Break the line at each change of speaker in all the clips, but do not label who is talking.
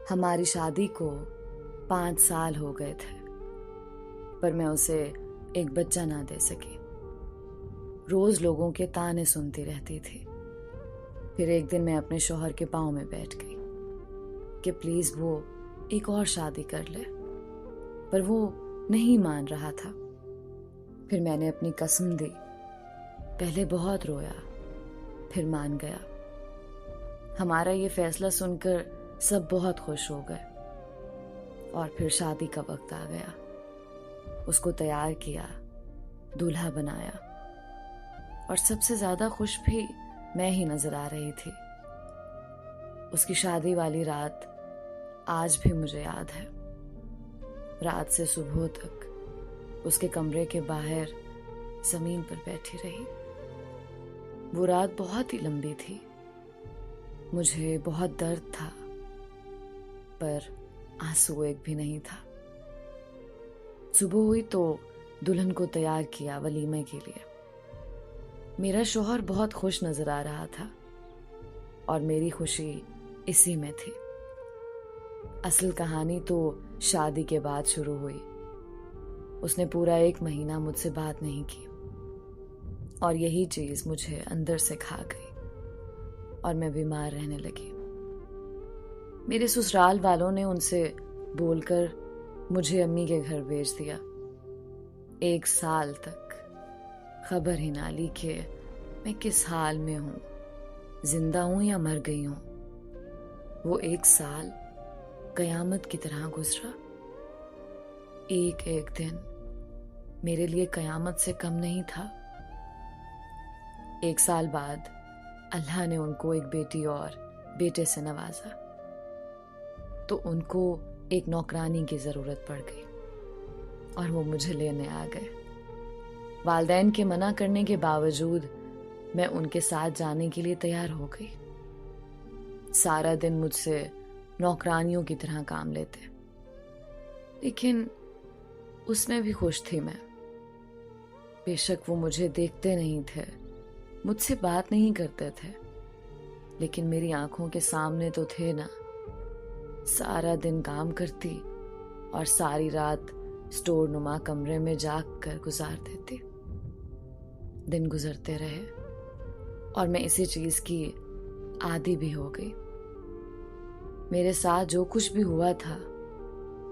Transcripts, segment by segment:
ہماری شادی کو 5 سال ہو گئے تھے، پر میں اسے ایک بچہ نہ دے سکی۔ روز لوگوں کے طعنے سنتی رہتی تھی۔ پھر ایک دن میں اپنے شوہر کے پاؤں میں بیٹھ گئی کہ پلیز وہ ایک اور شادی کر لے، پر وہ نہیں مان رہا تھا۔ پھر میں نے اپنی قسم دی، پہلے بہت رویا، پھر مان گیا۔ ہمارا یہ فیصلہ سن کر سب بہت خوش ہو گئے، اور پھر شادی کا وقت آ گیا۔ اس کو تیار کیا، دولہا بنایا، اور سب سے زیادہ خوش بھی میں ہی نظر آ رہی تھی۔ اس کی شادی والی رات آج بھی مجھے یاد ہے۔ رات سے صبح تک اس کے کمرے کے باہر زمین پر بیٹھی رہی۔ وہ رات بہت ہی لمبی تھی، مجھے بہت درد تھا، پر آنسو ایک بھی نہیں تھا۔ صبح ہوئی تو دلہن کو تیار کیا ولیمے کے لیے۔ میرا شوہر بہت خوش نظر آ رہا تھا، اور میری خوشی اسی میں تھی۔ اصل کہانی تو شادی کے بعد شروع ہوئی۔ اس نے پورا 1 مہینہ مجھ سے بات نہیں کی، اور یہی چیز مجھے اندر سے کھا گئی، اور میں بیمار رہنے لگی۔ میرے سسرال والوں نے ان سے بول کر مجھے امی کے گھر بھیج دیا۔ 1 سال تک خبر ہی نہ لی کہ میں کس حال میں ہوں، زندہ ہوں یا مر گئی ہوں۔ وہ 1 سال قیامت کی طرح گزرا۔ ایک دن میرے لیے قیامت سے کم نہیں تھا۔ 1 سال بعد اللہ نے ان کو ایک بیٹی اور بیٹے سے نوازا، تو ان کو ایک نوکرانی کی ضرورت پڑ گئی، اور وہ مجھے لینے آ گئے۔ والدین کے منع کرنے کے باوجود میں ان کے ساتھ جانے کے لیے تیار ہو گئی۔ سارا دن مجھ سے نوکرانیوں کی طرح کام لیتے، لیکن اس میں بھی خوش تھی میں۔ بے شک وہ مجھے دیکھتے نہیں تھے، مجھ سے بات نہیں کرتے تھے، لیکن میری آنکھوں کے سامنے تو تھے نا۔ سارا دن کام کرتی اور ساری رات سٹور نما کمرے میں جاگ کر گزار دیتی۔ دن گزرتے رہے، اور میں اسی چیز کی عادی بھی ہو گئی۔ میرے ساتھ جو کچھ بھی ہوا تھا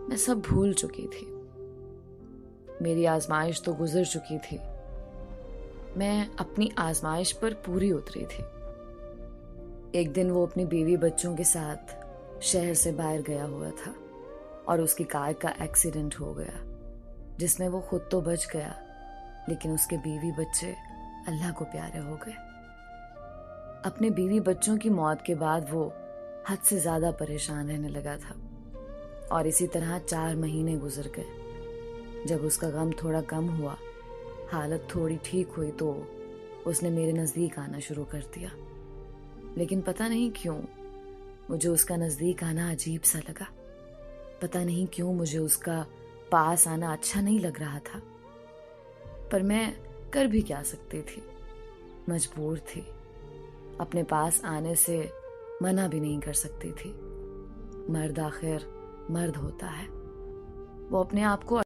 میں سب بھول چکی تھی۔ میری آزمائش تو گزر چکی تھی، میں اپنی آزمائش پر پوری اتری تھی۔ ایک دن وہ اپنی بیوی بچوں کے ساتھ شہر سے باہر گیا ہوا تھا، اور اس کی کار کا ایکسیڈنٹ ہو گیا، جس میں وہ خود تو بچ گیا، لیکن اس کے بیوی بچے اللہ کو پیارے ہو گئے۔ اپنے بیوی بچوں کی موت کے بعد وہ حد سے زیادہ پریشان رہنے لگا تھا، اور اسی طرح 4 مہینے گزر گئے۔ جب اس کا غم تھوڑا کم ہوا، حالت تھوڑی ٹھیک ہوئی، تو اس نے میرے نزدیک آنا شروع کر دیا۔ لیکن پتہ نہیں کیوں مجھے اس کا نزدیک آنا عجیب سا لگا۔ پتہ نہیں کیوں مجھے اس کا پاس آنا اچھا نہیں لگ رہا تھا، پر میں کر بھی کیا سکتی تھی، مجبور تھی۔ اپنے پاس آنے سے منع بھی نہیں کر سکتی تھی۔ مرد آخر مرد ہوتا ہے، وہ اپنے آپ کو